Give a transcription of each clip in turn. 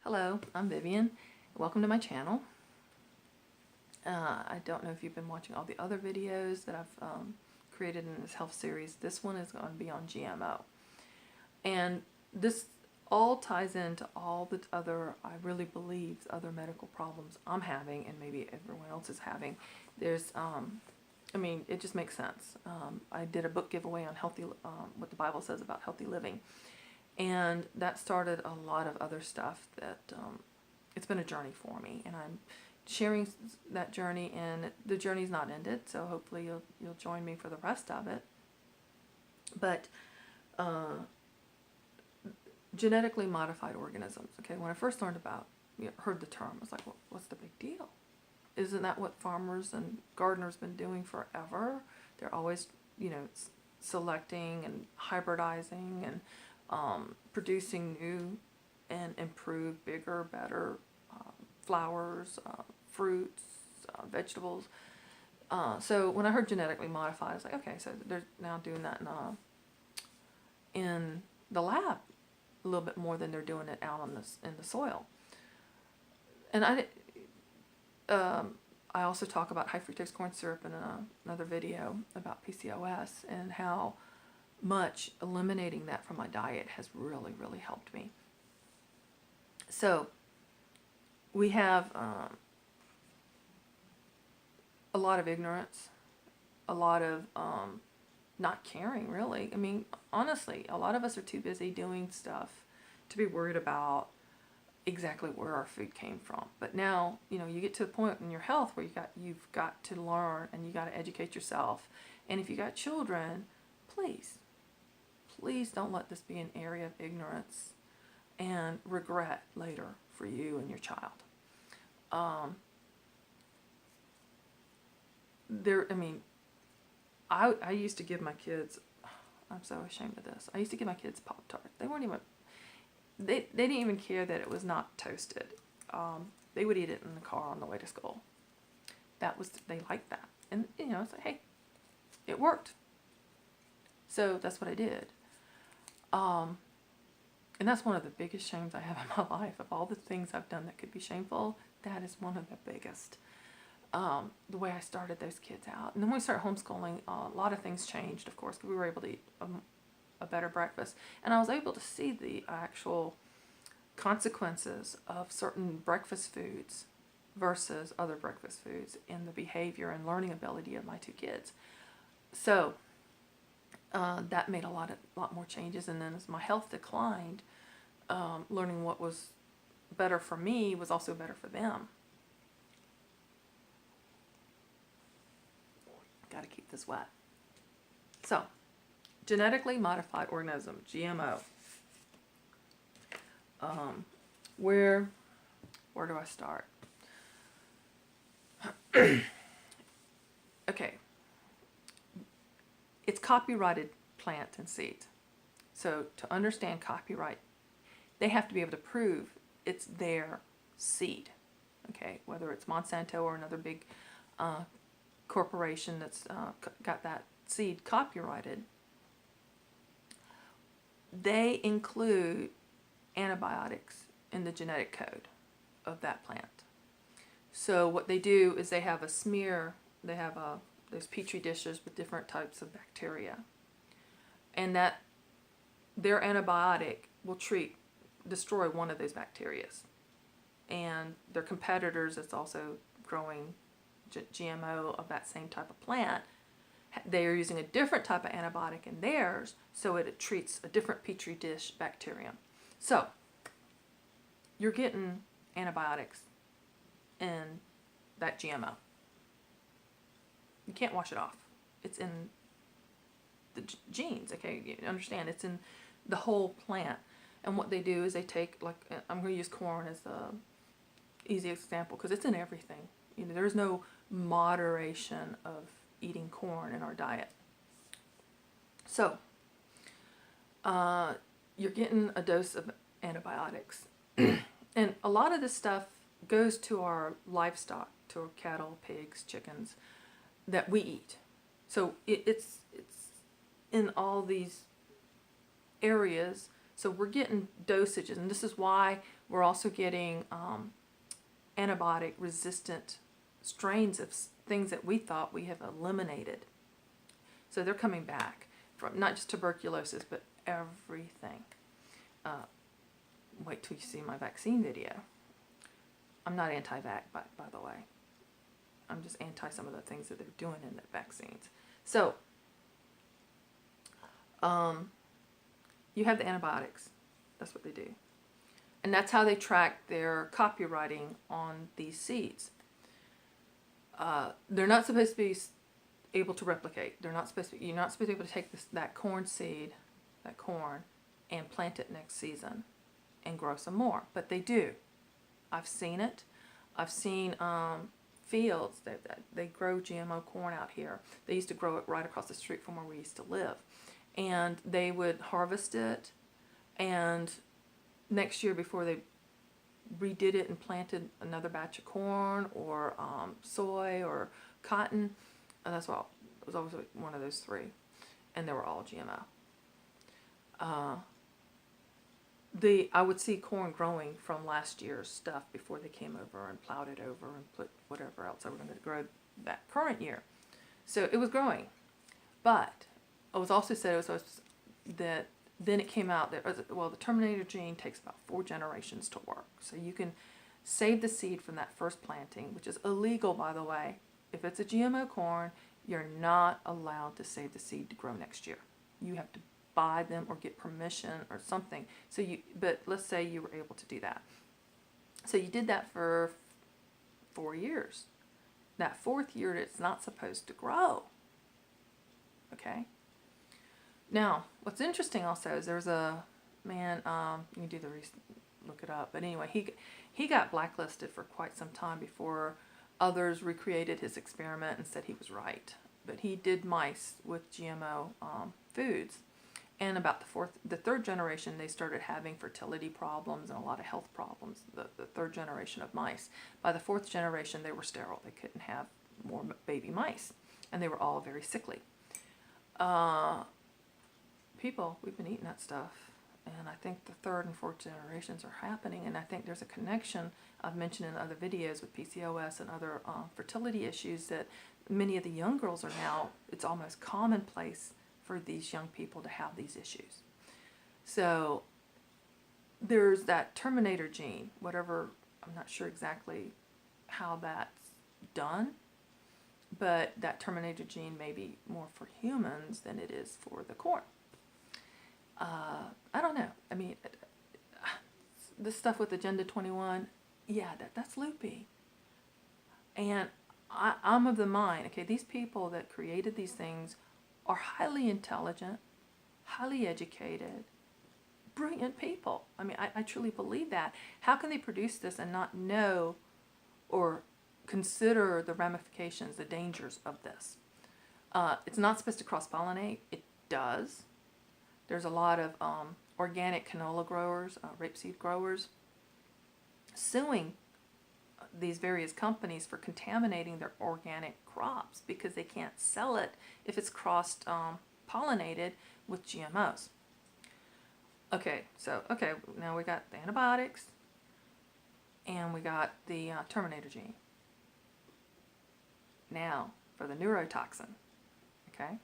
Hello, I'm Vivian. Welcome to my channel. I don't know if you've been watching all the other videos that I've created in this health series. This one is going to be on GMO. And this all ties into all the other, I really believe, other medical problems I'm having and maybe everyone else is having. There's, it just makes sense. I did a book giveaway on healthy, what the Bible says about healthy living. And that started a lot of other stuff that it's been a journey for me, and I'm sharing that journey, and the journey's not ended, so hopefully you'll join me for the rest of it. But genetically modified organisms, okay, when I first learned about, heard the term, I was like, well, what's the big deal? Isn't that what farmers and gardeners been doing forever? They're always, selecting and hybridizing and producing new and improved, bigger, better flowers, fruits, vegetables. So when I heard genetically modified, I was like, okay, so they're now doing that in the lab a little bit more than they're doing it out in the soil. And I also talk about high fructose corn syrup in another video about PCOS and how much eliminating that from my diet has really, really helped me. So we have a lot of ignorance, a lot of not caring, really. I mean, honestly, a lot of us are too busy doing stuff to be worried about exactly where our food came from. But now, you get to a point in your health where you've got to learn and you got to educate yourself. And if you got children, please don't let this be an area of ignorance and regret later for you and your child. I used to give my kids, I'm so ashamed of this, I used to give my kids Pop-Tart. They didn't even care that it was not toasted. They would eat it in the car on the way to school. They liked that. And, it's like, hey, it worked. So that's what I did. And that's one of the biggest shames I have in my life. Of all the things I've done that could be shameful, that is one of the biggest. The way I started those kids out. And then when we started homeschooling, a lot of things changed, of course, because we were able to eat a better breakfast. And I was able to see the actual consequences of certain breakfast foods versus other breakfast foods in the behavior and learning ability of my two kids. So that made a lot more changes. And then as my health declined, learning what was better for me was also better for them. Got to keep this wet. So, genetically modified organism, GMO. Where do I start? Okay. It's copyrighted plant and seed. So to understand copyright, they have to be able to prove it's their seed. Okay, whether it's Monsanto or another big corporation that's got that seed copyrighted, they include antibiotics in the genetic code of that plant. So what they do is they have a smear, they have those petri dishes with different types of bacteria, and that their antibiotic will destroy one of those bacteria. And their competitors that's also growing GMO of that same type of plant, they are using a different type of antibiotic in theirs, so it treats a different petri dish bacterium. So you're getting antibiotics in that GMO. You can't wash it off. It's in the genes, okay? You understand, it's in the whole plant. And what they do is they take, like, I'm going to use corn as the easiest example because it's in everything. There's no moderation of eating corn in our diet. So, you're getting a dose of antibiotics. And a lot of this stuff goes to our livestock, to our cattle, pigs, chickens, that we eat. So it's in all these areas. So we're getting dosages, and this is why We're also getting antibiotic resistant strains of things that we thought we have eliminated. So they're coming back from not just tuberculosis, but everything. Wait till you see my vaccine video. I'm not anti-vax, by the way. I'm just anti some of the things that they're doing in the vaccines. So, you have the antibiotics. That's what they do. And that's how they track their copywriting on these seeds. They're not supposed to be able to replicate. You're not supposed to be able to take that corn seed, that corn, and plant it next season and grow some more. But they do. I've seen it. I've seen fields that they grow GMO corn out here. They used to grow it right across the street from where we used to live. And they would harvest it, and next year, before they redid it and planted another batch of corn or soy or cotton, and that's what it was always one of those three, and they were all GMO. I would see corn growing from last year's stuff before they came over and plowed it over and put whatever else they were going to grow that current year. So it was growing, but it was also said that then it came out that, well, the terminator gene takes about 4 generations to work. So you can save the seed from that first planting, which is illegal, by the way. If it's a GMO corn, you're not allowed to save the seed to grow next year. You have to buy them or get permission or something. But let's say you were able to do that. So you did that for 4 years. That 4th year, it's not supposed to grow. Okay? Now, what's interesting also is there's a man, you can look it up, but anyway, he got blacklisted for quite some time before others recreated his experiment and said he was right. But he did mice with GMO foods, and about the 3rd generation, they started having fertility problems and a lot of health problems, the 3rd generation of mice. By the 4th generation, they were sterile. They couldn't have more baby mice, and they were all very sickly. People, we've been eating that stuff, and I think the 3rd and 4th generations are happening, and I think there's a connection I've mentioned in other videos with PCOS and other fertility issues that many of the young girls are now, it's almost commonplace for these young people to have these issues. So there's that terminator gene, whatever, I'm not sure exactly how that's done, but that terminator gene may be more for humans than it is for the corn. I don't know. I mean, this stuff with Agenda 21, yeah, that's loopy. And I'm of the mind, okay, these people that created these things are highly intelligent, highly educated, brilliant people. I mean, I truly believe that. How can they produce this and not know or consider the ramifications, the dangers of this? It's not supposed to cross-pollinate. It does. There's a lot of organic canola growers, rapeseed growers, suing these various companies for contaminating their organic crops because they can't sell it if it's cross-pollinated with GMOs. Okay, now we got the antibiotics and we got the terminator gene. Now, for the neurotoxin, okay?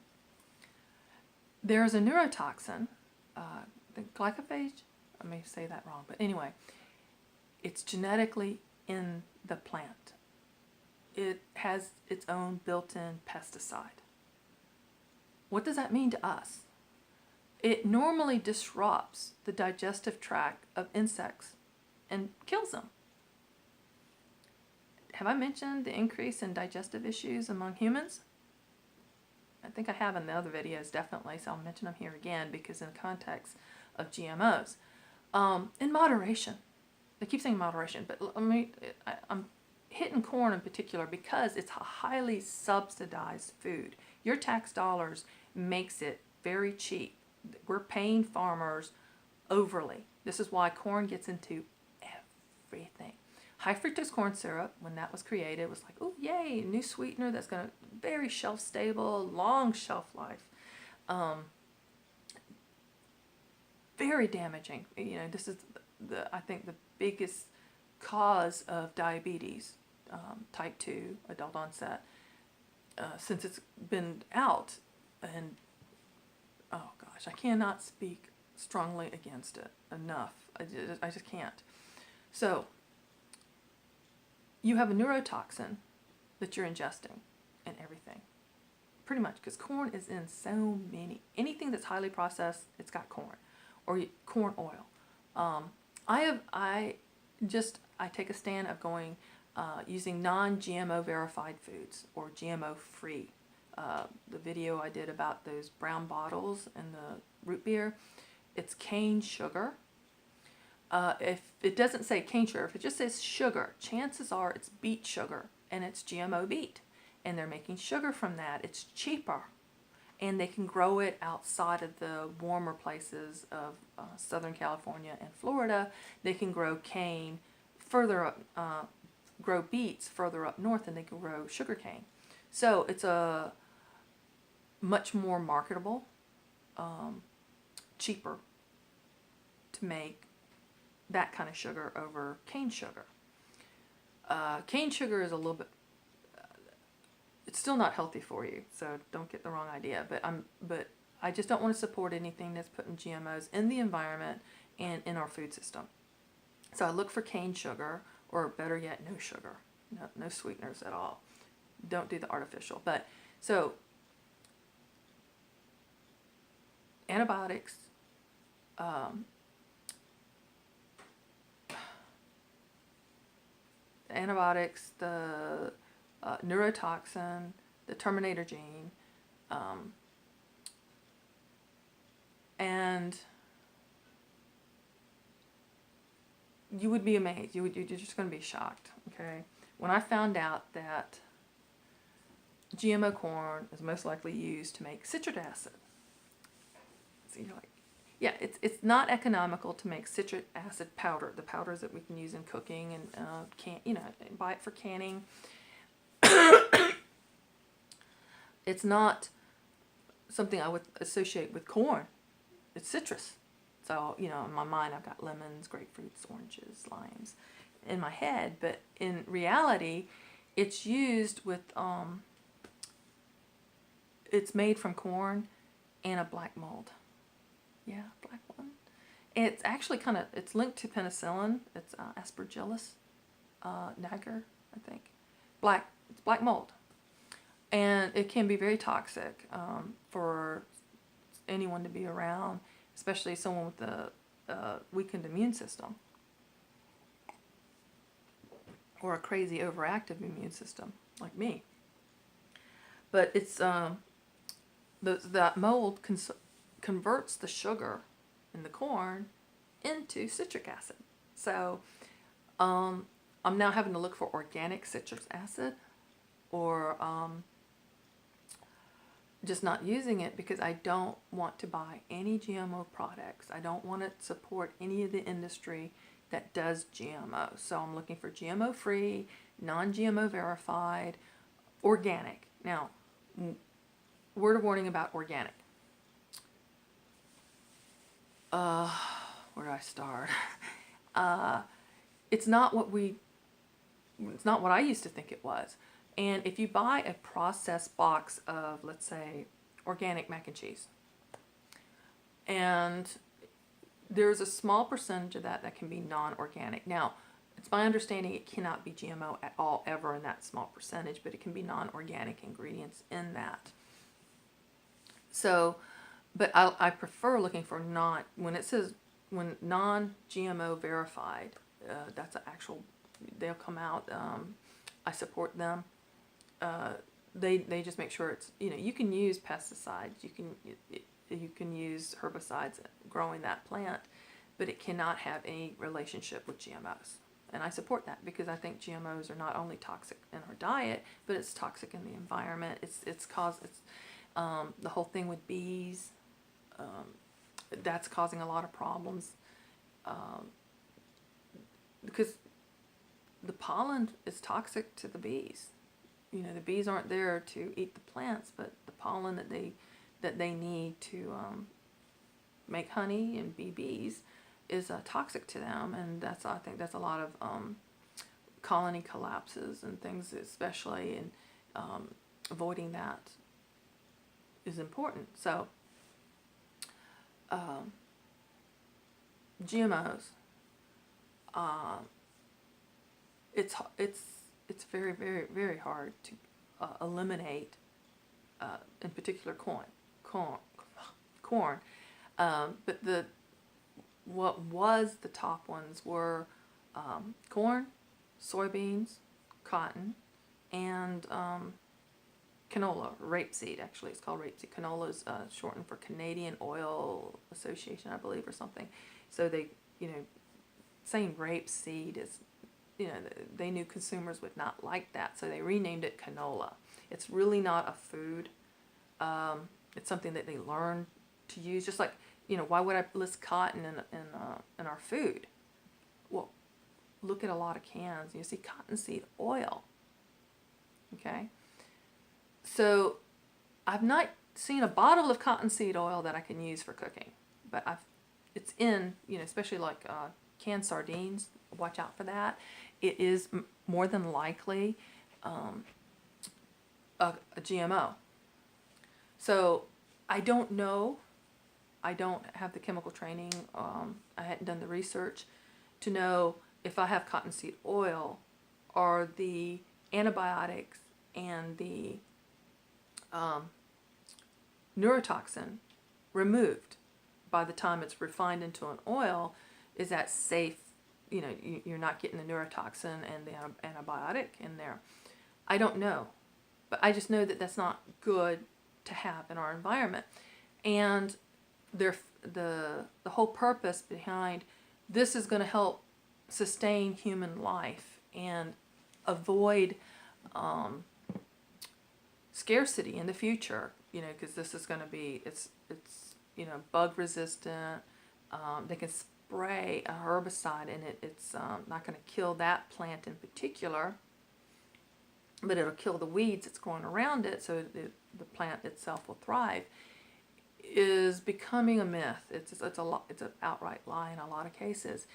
There's a neurotoxin, the glycophage, I may say that wrong, but anyway, it's genetically in the plant. It has its own built-in pesticide. What does that mean to us? It normally disrupts the digestive tract of insects and kills them. Have I mentioned the increase in digestive issues among humans? I think I have in the other videos, definitely, so I'll mention them here again because in the context of GMOs. In moderation. They keep saying moderation, but I'm hitting corn in particular because it's a highly subsidized food. Your tax dollars makes it very cheap. We're paying farmers overly. This is why corn gets into everything. High fructose corn syrup, when that was created, was like, oh yay, new sweetener that's going to very shelf stable, long shelf life. Very damaging. You know, this is I think biggest cause of diabetes, type 2, adult onset, since it's been out. And oh gosh, I cannot speak strongly against it enough. I just can't. So you have a neurotoxin that you're ingesting in everything, pretty much, because corn is in so many, anything that's highly processed, it's got corn, or corn oil. I take a stand of going using non-GMO verified foods, or GMO free. The video I did about those brown bottles and the root beer, it's cane sugar. If it doesn't say cane sugar, if it just says sugar, chances are it's beet sugar, and it's GMO beet, and they're making sugar from that. It's cheaper, and they can grow it outside of the warmer places of Southern California and Florida. They can grow cane further up, grow beets further up north, and they can grow sugar cane. So it's a much more marketable, cheaper to make that kind of sugar over cane sugar. Cane sugar is a little bit, it's still not healthy for you, so don't get the wrong idea. But I just don't want to support anything that's putting GMOs in the environment and in our food system. So I look for cane sugar, or better yet, no sugar, no sweeteners at all. Don't do the artificial. But so antibiotics, the neurotoxin, the terminator gene, and you would be amazed. You're just going to be shocked. Okay, when I found out that GMO corn is most likely used to make citric acid, so you're like, yeah, it's not economical to make citric acid powder, the powders that we can use in cooking and buy it for canning. It's not something I would associate with corn. It's citrus. So, in my mind I've got lemons, grapefruits, oranges, limes in my head, but in reality it's used with, it's made from corn and a black mold. Yeah, black one. It's actually it's linked to penicillin. It's Aspergillus niger, I think. It's black mold. And it can be very toxic for anyone to be around, especially someone with a weakened immune system, or a crazy overactive immune system like me. But it's that mold converts the sugar in the corn into citric acid. So I'm now having to look for organic citric acid, or just not using it, because I don't want to buy any GMO products. I don't want to support any of the industry that does GMO. So I'm looking for GMO free, non-GMO verified, organic. Now, word of warning about organic. Where do I start? It's not what I used to think it was. And if you buy a processed box of, let's say, organic mac and cheese, and there's a small percentage of that can be non-organic. Now, it's my understanding it cannot be GMO at all ever in that small percentage, but it can be non-organic ingredients in that. So, but I prefer looking for when non-GMO verified, that's an actual, they'll come out, I support them. They just make sure it's, you can use pesticides, you can use herbicides growing that plant, but it cannot have any relationship with GMOs. And I support that, because I think GMOs are not only toxic in our diet, but it's toxic in the environment. It's the whole thing with bees, that's causing a lot of problems, because the pollen is toxic to the bees. The bees aren't there to eat the plants, but the pollen that they need to make honey and be bees is toxic to them, and I think that's a lot of colony collapses and things, especially, and avoiding that is important. So GMOs, it's very, very, very hard to eliminate, in particular corn. But what was the top ones were corn, soybeans, cotton, and canola, rapeseed. Actually, it's called rapeseed. Canola is shortened for Canadian Oil Association, I believe, or something. So they, saying rapeseed is, they knew consumers would not like that, so they renamed it canola. It's really not a food. It's something that they learned to use. Just like, why would I list cotton in our food? Well, look at a lot of cans. You see cottonseed oil. Okay. So I've not seen a bottle of cottonseed oil that I can use for cooking, but it's in, especially like canned sardines. Watch out for that. It is more than likely a GMO. So I don't know. I don't have the chemical training. I hadn't done the research to know if I have cottonseed oil, are the antibiotics and the neurotoxin removed by the time it's refined into an oil. Is that safe? You're not getting the neurotoxin and the antibiotic in there. I don't know, but I just know that that's not good to have in our environment. And the whole purpose behind this is going to help sustain human life and avoid scarcity in the future, because this is going to be, it's bug resistant. They can spray a herbicide and it's not going to kill that plant in particular, but it'll kill the weeds that's growing around it, so the plant itself will thrive, is becoming a myth. It's an outright lie in a lot of cases.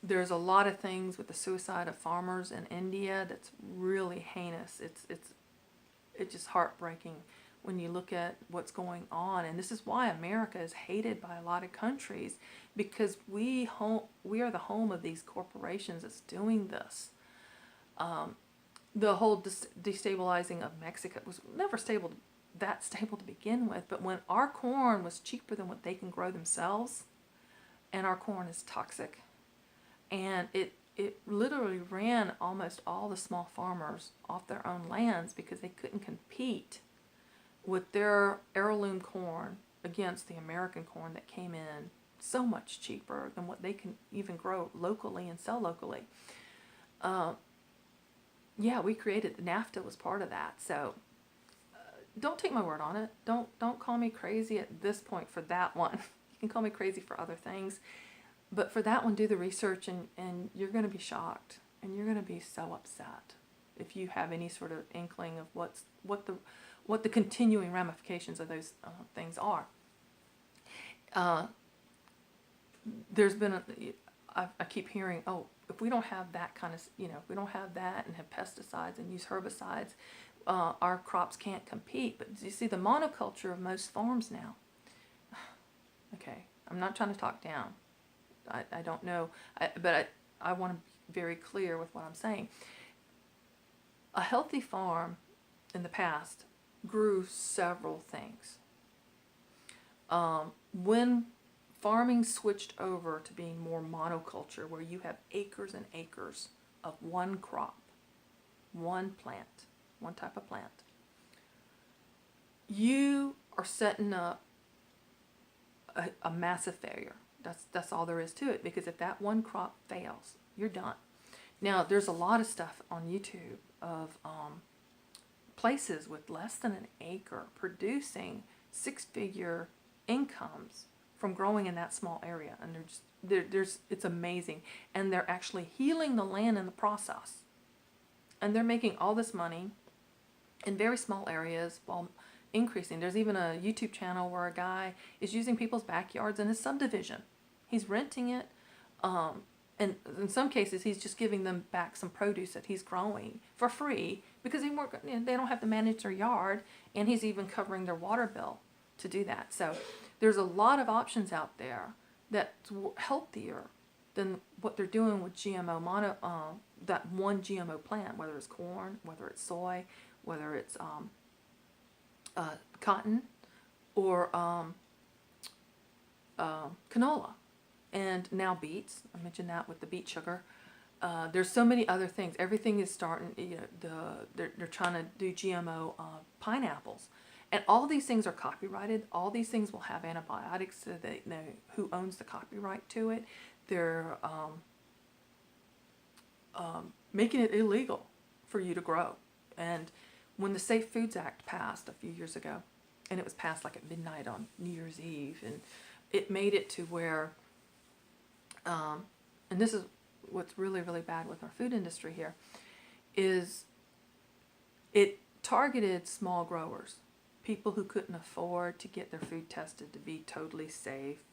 There's a lot of things with the suicide of farmers in India that's really heinous. It's just heartbreaking when you look at what's going on, and this is why America is hated by a lot of countries, because we are the home of these corporations that's doing this. The whole destabilizing of Mexico was never that stable to begin with, but when our corn was cheaper than what they can grow themselves, and our corn is toxic, and it literally ran almost all the small farmers off their own lands because they couldn't compete with their heirloom corn against the American corn that came in so much cheaper than what they can even grow locally and sell locally. Yeah, we created, NAFTA was part of that. So don't take my word on it. Don't call me crazy at this point for that one. You can call me crazy for other things, but for that one, do the research, and you're going to be shocked, and you're going to be so upset if you have any sort of inkling of what the continuing ramifications of those things are. There's been I keep hearing, oh, if we don't have that kind of, if we don't have that and have pesticides and use herbicides, our crops can't compete. But you see the monoculture of most farms now. Okay, I'm not trying to talk down. I don't know, but I want to be very clear with what I'm saying. A healthy farm in the past grew several things. When farming switched over to being more monoculture, where you have acres and acres of one crop, one plant, one type of plant, you are setting up a massive failure. That's all there is to it, because if that one crop fails, you're done. Now, there's a lot of stuff on YouTube of places with less than an acre producing six-figure incomes from growing in that small area, and it's amazing, and they're actually healing the land in the process, and they're making all this money in very small areas while increasing. There's even a YouTube channel where a guy is using people's backyards in his subdivision He's renting it. And in some cases, he's just giving them back some produce that he's growing for free because they don't have to manage their yard, and he's even covering their water bill to do that. So there's a lot of options out there that's healthier than what they're doing with that one GMO plant, whether it's corn, whether it's soy, whether it's cotton, or canola, and now beets. I mentioned that with the beet sugar. There's so many other things. Everything is starting. They're trying to do GMO pineapples, and all these things are copyrighted. All these things will have antibiotics, so they know who owns the copyright to it. They're making it illegal for you to grow. And when the Safe Foods Act passed a few years ago, and it was passed like at midnight on New Year's Eve, and it made it to where, and this is what's really, really bad with our food industry here, is it targeted small growers, people who couldn't afford to get their food tested to be totally safe.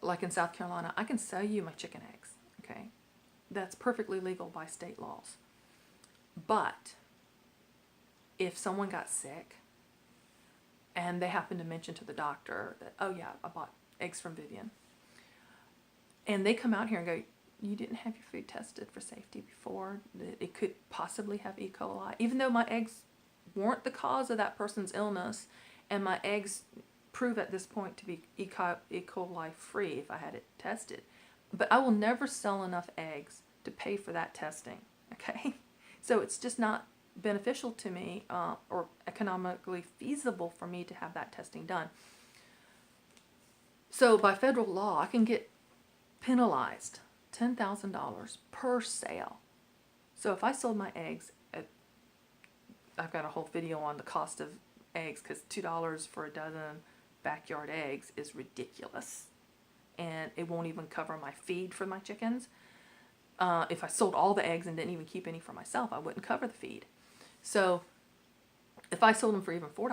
Like in South Carolina, I can sell you my chicken eggs, okay? That's perfectly legal by state laws. But if someone got sick and they happen to mention to the doctor that, oh yeah, I bought eggs from Vivian, and they come out here and go, you didn't have your food tested for safety before, it could possibly have E. coli, even though my eggs weren't the cause of that person's illness, and my eggs prove at this point to be E. coli free if I had it tested. But I will never sell enough eggs to pay for that testing, okay? So it's just not beneficial to me or economically feasible for me to have that testing done. So by federal law, I can get penalized $10,000 per sale. So if I sold my eggs I've got a whole video on the cost of eggs, because $2 for a dozen backyard eggs is ridiculous, and it won't even cover my feed for my chickens. If I sold all the eggs and didn't even keep any for myself, I wouldn't cover the feed. So if I sold them for even $4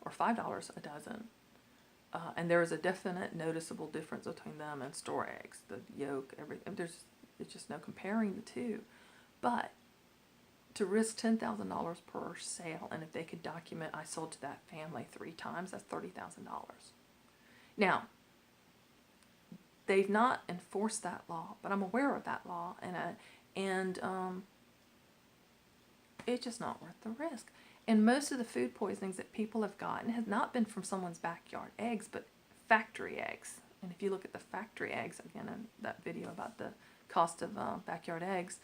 or $5 a dozen, and there is a definite noticeable difference between them and store eggs, the yolk, everything, there's just no comparing the two. But to risk $10,000 per sale, and if they could document I sold to that family 3 times, that's $30,000. Now, they've not enforced that law, but I'm aware of that law, and it's just not worth the risk. And most of the food poisonings that people have gotten has not been from someone's backyard eggs, but factory eggs. And if you look at the factory eggs, again, in that video about the cost of backyard eggs,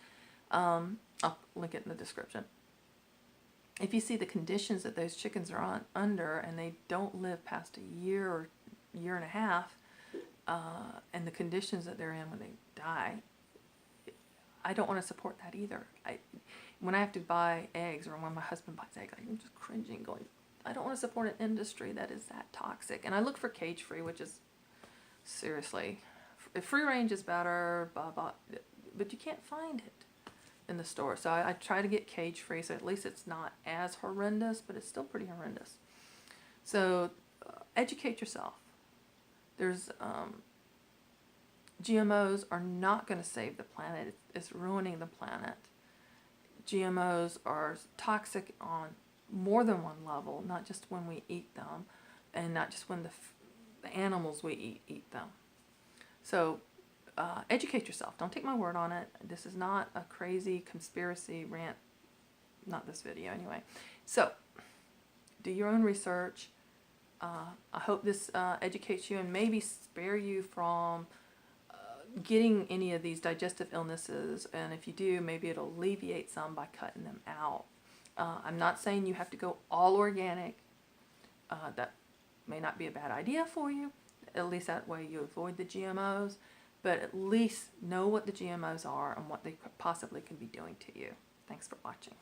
I'll link it in the description. If you see the conditions that those chickens are under, and they don't live past a year or year and a half, and the conditions that they're in when they die, I don't want to support that either. When I have to buy eggs, or when my husband buys eggs, I'm just cringing, going, I don't want to support an industry that is that toxic. And I look for cage-free, which is, seriously, free range is better, blah, blah, but you can't find it in the store. So I try to get cage-free, so at least it's not as horrendous, but it's still pretty horrendous. So educate yourself. There's GMOs are not going to save the planet. It's ruining the planet. GMOs are toxic on more than one level, not just when we eat them, and not just when the animals we eat them. So educate yourself. Don't take my word on it. This is not a crazy conspiracy rant. Not this video, anyway. So do your own research. I hope this educates you and maybe spare you from getting any of these digestive illnesses, and if you do, maybe it'll alleviate some by cutting them out. I'm not saying you have to go all organic. That may not be a bad idea for you. At least that way you avoid the GMOs, but at least know what the GMOs are and what they possibly can be doing to you. Thanks for watching.